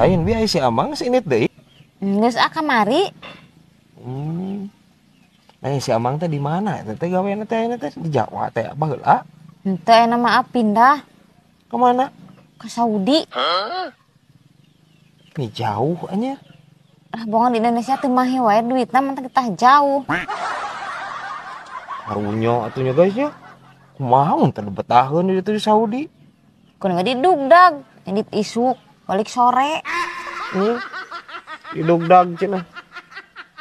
Lain biaya si Amang sinit deui. Geus kamari. Nah, si Amang teh di mana? Teh gaweana teh di Jawa teh baheula. Henteu aya maaf pindah Ke mana? ke Saudi. Ini jauh anya. Lah bongan di Indonesia teu mahe wae duitna mah teh jauh. Harunyo atunya guys ya. Kumaha mun teh betaheun di ditu di Saudi. Kun didugdag, edit isuk, balik sore. Didugdag cenah.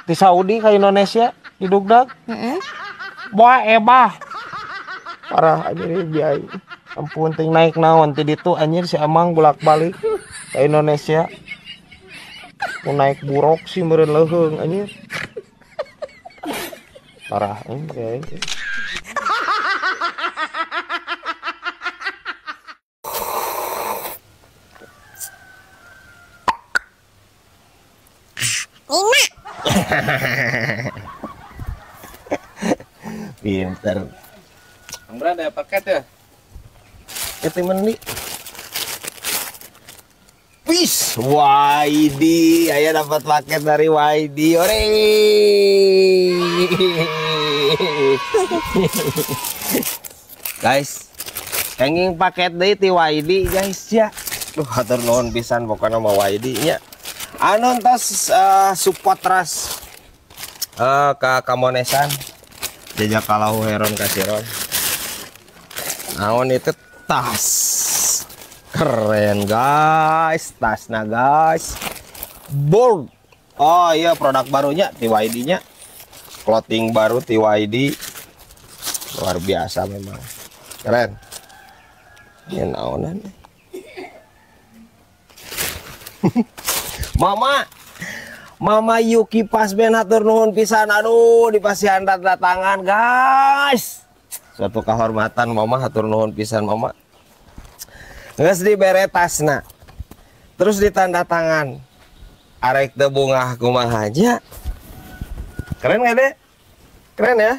Di Saudi ka Indonesia didugdag. Heeh. Boa ebah. Parah anjir biaya. Ampun ting naik naon ti ditu anjir si Amang bolak-balik ke Indonesia. Mau naik buruk sih meureun leuheung anjir. Parah anjir. Pinter. Amran ada paket ya? Itu mandi. Wis, YD, aya dapat paket dari YD. Ore. Guys, kenging paket deui ti YD guys ya. Duh, hatur nuhun pisan pokona mah YD nya. Anu tos support ras ka Kamonesan. Jajak kalau heron kasiron. Naon itu tas. Keren guys, tasnya guys. Bold. Oh iya produk barunya TYD nya. Clothing baru TYD. Luar biasa memang. Keren. Ini naonan. Mama Yuki Pasben hatur nuhun pisan, aduh dipasihan tanda tangan guys. Suatu kehormatan Mama, hatur nuhun pisan Mama. Geus dibere tasna. Terus ditanda tangan. Arek teu bungah kumaha aja. Keren gak Dek? Keren ya?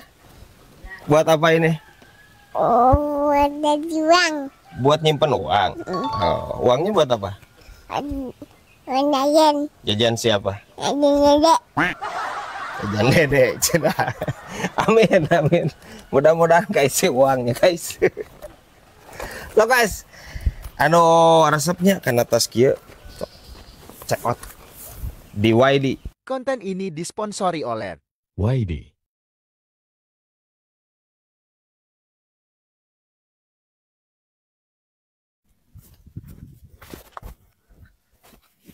Buat apa ini? Oh, buat uang. Buat nyimpen uang. Oh, uangnya buat apa? Jajan. Jajan siapa? Dede. Jajan Dede. Cenah. Amin, amin. Mudah-mudahan kaisi uangnya guys. Lo guys, anu resepnya kan atas kieu. Check out di YD. Konten ini disponsori oleh YD.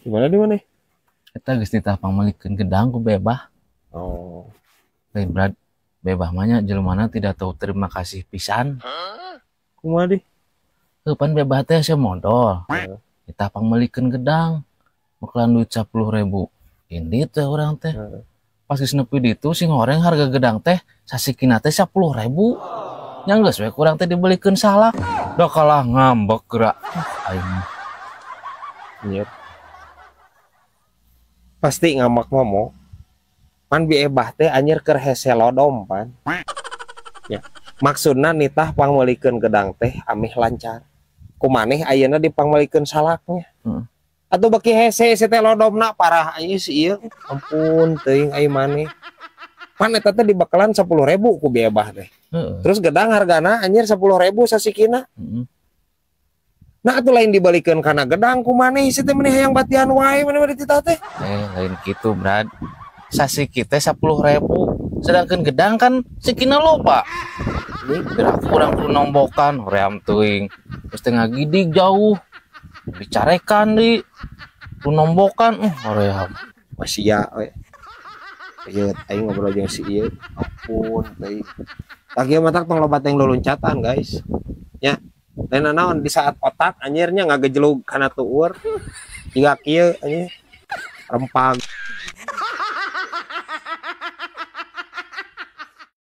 Gimana di mana? Kita geus ditapang malikeun gedang ku bebah. Oh. Lain berat bebah mah jelmana tidak tahu terima kasih pisan. Kumaha di? Pan bebah teh modal. Ditapang malikeun gedang. Makalan duit 10.000. Ini teh urang teh. Pas geus nepi ditu sing goreng harga gedang teh sasikina teh 10.000. Nya geus we kurang teh dibelikeun salak. Da kalah ngambek geura. Aing. Iya. Pasti ngamak momo. Pan biebah teh anjir keur hese lodom pan. Ya. Maksudna nitah pangmelikeun gedang teh amih lancar. Kumaneh ayeuna dipangmelikeun salaknya. Atuh beki hese teh lodomna parah aya si ieu. Ampun teuing ai maneh. Pan eta teh dibakalan 10.000 ku biebah teh. Terus gedang hargana anjir 10.000 sasikina. Nah atuh lain dibalikeun kana gedang kumaneh si teh meneh hayang batian wae meneh dititah teh. Lain kitu, Brad. Sasiki teh 10.000. Sedangkan gedang kan sikina loba. Ini gerak kurang kudu nombokan hoream teuing. Terus teh ngagidig jauh. Dicarekan di kudu nombokan hoream. Sia we. Ieu aing ngobrol jeung si ieu. Ampun teuing. Tah kieu mah tong loba teh luluncatan, guys. Ya. Lain naon di saat otak anjirnya ngagejelug kana tuur. Jiga kieu anjir rempag.